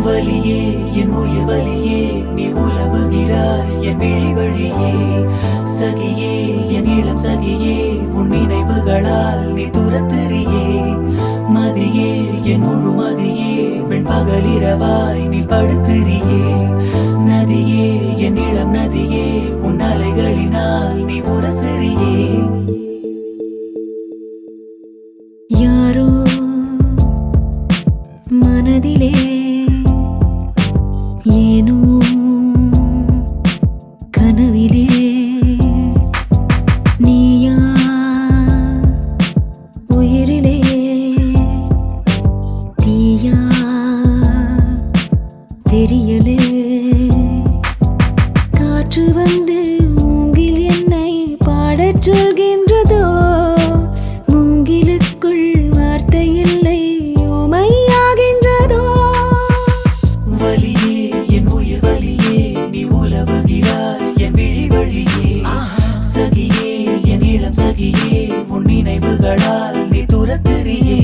வலியே என் உயிர் வலியே நீ உலவுகிறாய் என் விழி வழியே சகியே என் இளம் சகியே உன் நினைவுகளால் நீ துரத்தெறியே மதியே என் முழு மதியே பெண் பகலிரவாய் நீ படுத்தெறியே நதியே என் இளம் நதியே உன் அலைகளினால் நீ உரசெறியே யாரோ மனதிலே ஏனோ கனவிலே நீயா உயிரிலே தீயா தெரியலே காற்று வந்து மூங்கில் என்னை பாடச் சொல்கின்றதோ மூங்கிலுக்குள் வார்த்தை இல்லை உமையாகின்றதோ வலியே என் உயிர் வலியே நீ உலவுகிறாய் என் விழி வழியே சகியே என் இளம் சகியே உன் நினைவுகளால் நீ துரத்தெறியே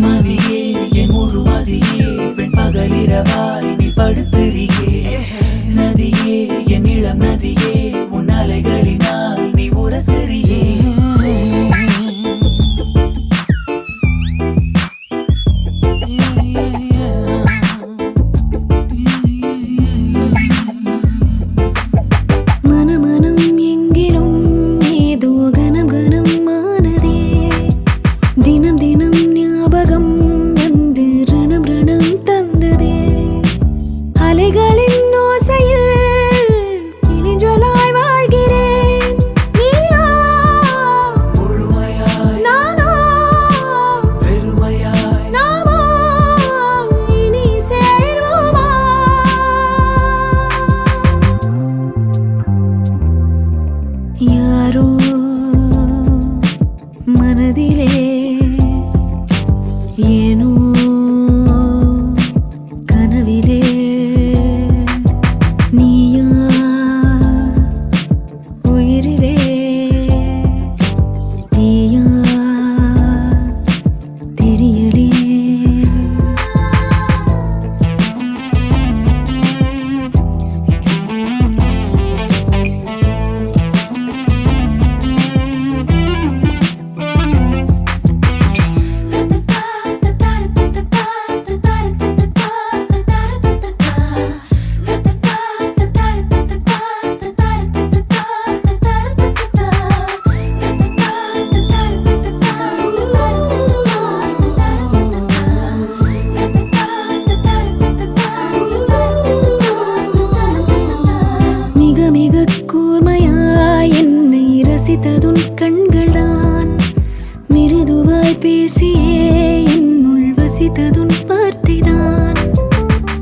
மதியே என் முழு மதியே பெண் பகலிரவாய் நீ படுத்தெறியே நதியே என் இளம் நதியே உன் அலைகளினால் நீ உரசெறியே மனமனம் எங்கிலும் ஏதோ கனம் கனம் ஆனதே தினம் தினம் ஞாபகம் வந்து ரணம் ரணம் தந்ததே அலைகளின் ஓசையில் இனிஞ்சலாய் வாழ்கிறேன் நீயா முழுமையாய் நானோ பெருமையாய் நாமோ இனி சேர்வோமா யாரோ மனதிலே ஏனோ கனவிலே நீயா உயிரிலே தீயா தெரியலே மிக மிக கூர்மையாய் என்னை ரசித்ததுன் கண்கள்தான் மிருதுவாய் பேசியே என்னுள் வசித்ததுன் வார்த்தைதான்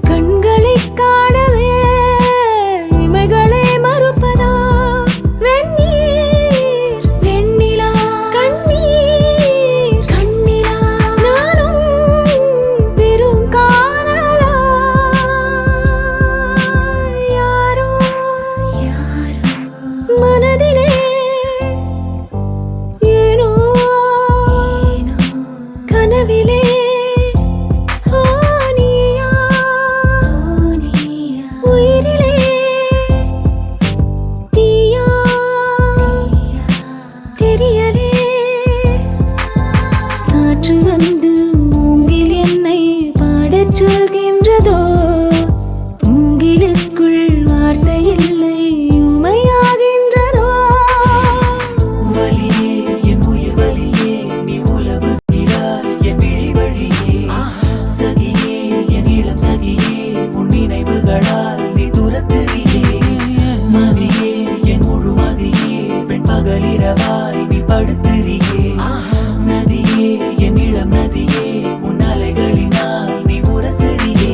கண்களைக் காணவே இமைகளே மறுப்பதா வெந்நீர் வெண்ணிலா கண்ணீர் கண்ணிலா நானும் பெரும் காணலா யாரோ மனதிலே ஏனோ கனவிலே நீயா உயிரிலே தீயா தெரியலே காற்று வந்து மூங்கில் என்னை பாடச் சொல்கின்றதோ மூங்கிலுக்குள் வார்த்தை இல்லை உமையாகின்றதோ வலியே என் உயிர் வலியே நீ உலவுகிறாய் என் விழி வழியே சகியே என் இளம் சகியே உன் நினைவுகளால் நீ துரத்தெறியே மதியே என் முழு மதியே பெண் பகலிரவாய் நீ படுத்தெறியே நதியே என் இளம் நதியே உன் அலைகளினால் நீ உரசெறியே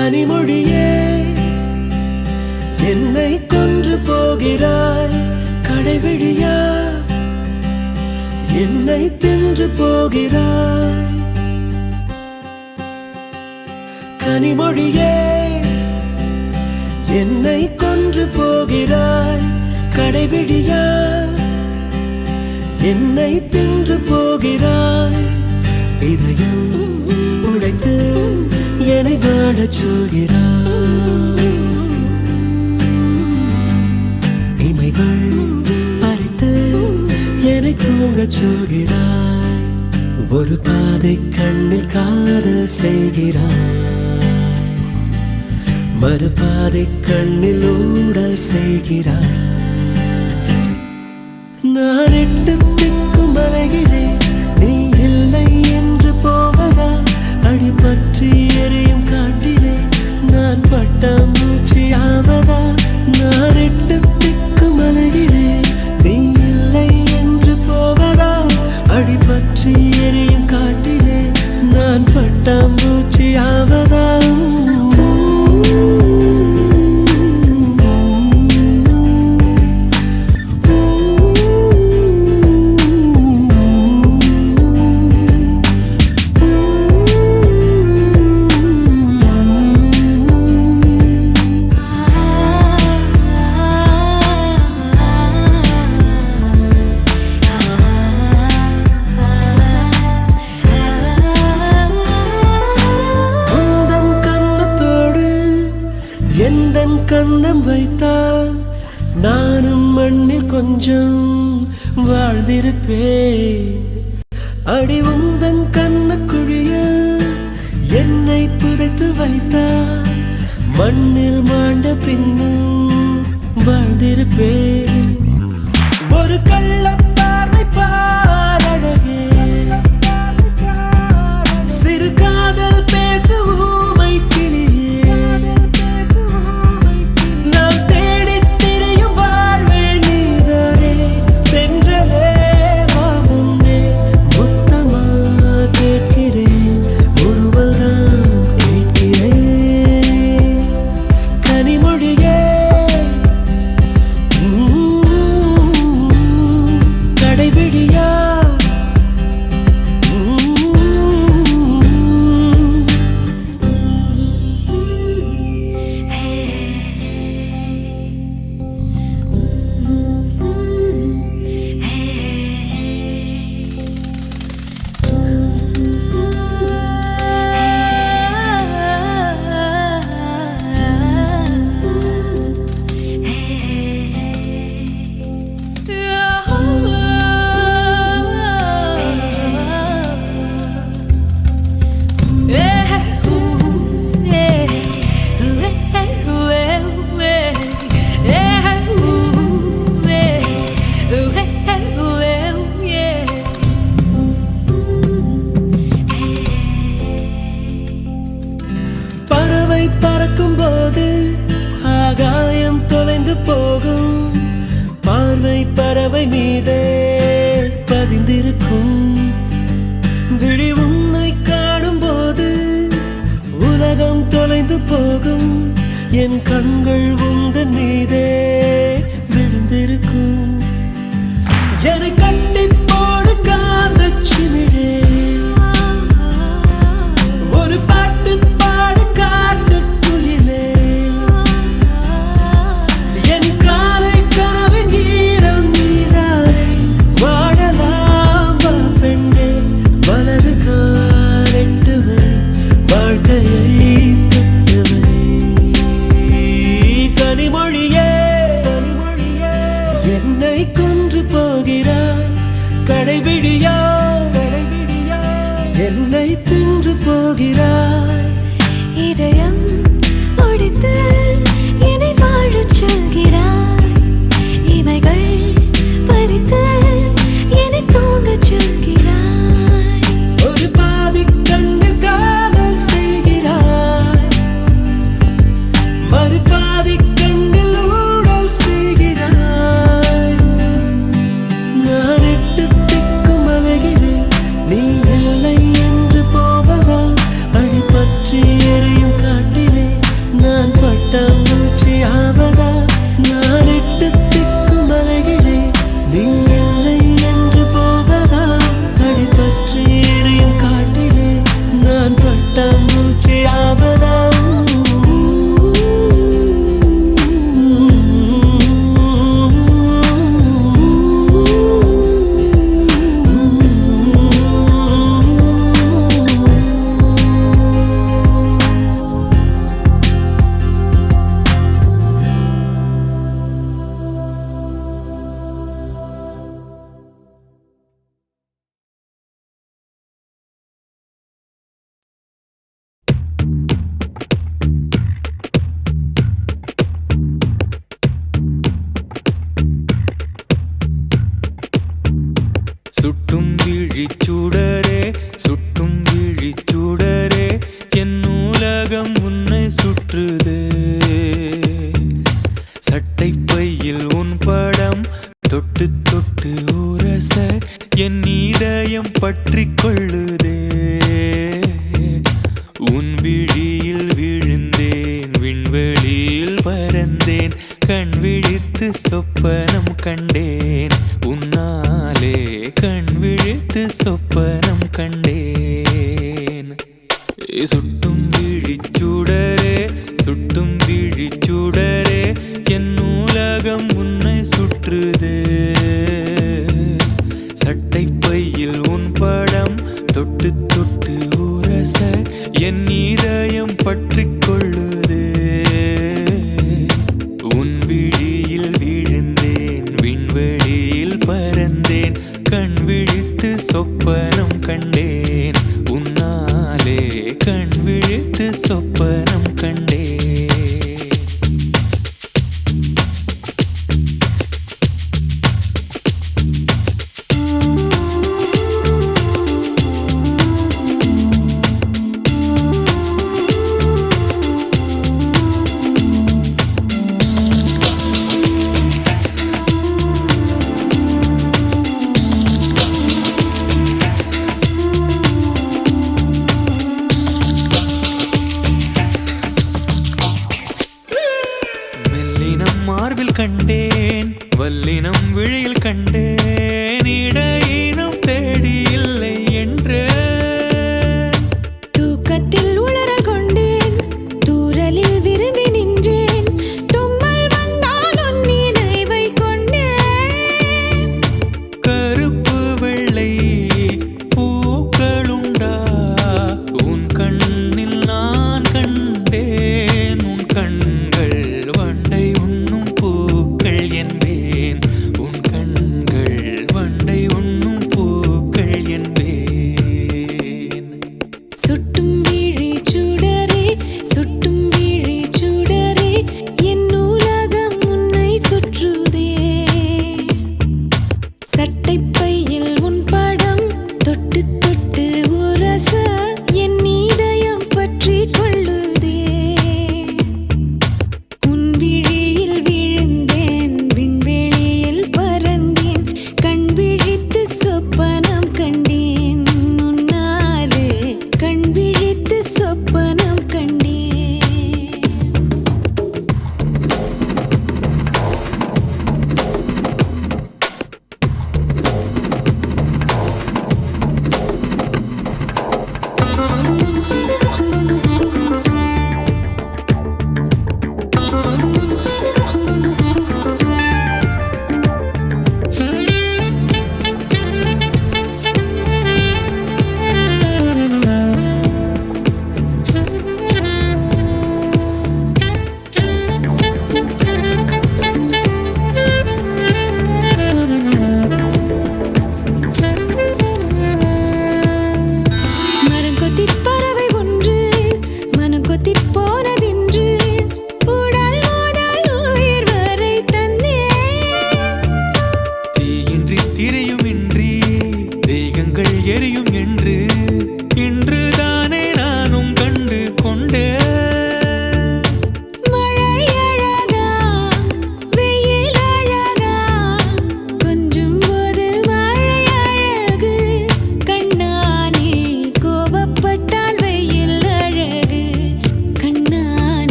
கனிமொழியே என்னை கொன்று போகிறாய் கடைவிழியா என்னை தின்று போகிறாய் கனிமொழியே என்னை கொன்று போகிறாய் கடைவிழியா என்னை தின்று போகிறாய் இதயம் உடைத்து என்னை வாழச் சொல்கிறாய் இமைகள் பறித்து என்னை தூங்கச் சொல்கிறாய் ஒரு பாதை கண்ணில் காதல் செய்கிறாய் மறுபாதை கண்ணில் ஊடல் செய்கிறாய் நான் எட்டு திக்கும் அலைகிறேன் நீ இல்லை என்று போவதா அடிபற்றி எரியும் காட்டிலே நான் பட்டாம்பூச்சி ஆவதா நான் எட்டு திக்கும் அலைகிறேன் நீ இல்லை என்று போவதா அடிபற்றி எரியும் காட்டிலே நான் பட்டாம்பூச்சி ஆவதா எந்தன் கண்ணம் வைத்தால் நானும் மண்ணில் கொஞ்சம் வாழ்ந்திருப்பேன் அடி உந்தன் கண்ணக்குழியில் என்னை புதைத்து வைத்தால் மண்ணில் மாண்ட பின்னும் வாழ்ந்திருப்பேன் ஒரு கள்ளப்பார்வை பாரழகே சிறு காதல் பேச ஊமை கிளியே பறக்கும் போது ஆகாயம் தொலைந்து போகும் பார்வை பறவை மீதே பதிந்திருக்கும் விழி உன்னை காணும் போது உலகம் தொலைந்து போகும் என் கண்கள் உந்தன் மீதே விழுந்திருக்கும் என்னை கட்டி போடு காந்த சிமிழே ஒரு பாட்டு பாடு காட்டு குயிலே என் காலை கனவின் ஈரம் நீரானே வாழலாம் வா பெண்ணே வலது காலெட்டுவை வாழ்க்கையை தொட்டுவை கனிமொழியே விழிச்சூடரே சுட்டும் விழிச்சூடரே என் உலகம் உன்னை சுற்றுதே சட்டை பையில் உன் படம் தொட்டு தொட்டு உரச என் இதயம் பற்றி கொள்ளுதே உன் விழியில் விழுந்தேன் விண்வெளியில் பறந்தேன் கண் விழித்து சொப்பனம் கண்டேன் உன்னாலே கண் விழித்து சொப்பனம் கண்டேன் சுட்டும் விழிச்சூடரே சுட்டும் விழிச்சூடரே என் உலகம் உன்னை சுற்றுதே சட்டை பையில் உன் படம் தொட்டு தொட்டு உரச என் இதயம் பற்றி கொள்ளுதே உன் விழியில் விழுந்தேன் விண்வெளியில் பறந்தேன் கண் விழித்து சொப்பனம் கண்டேன் உன்னாலே கண் விழித்து சொப்பனம் கண்டேன் மெல்லினம் மார்பில் கண்டேன் வல்லினம் விழியில் கண்டேன்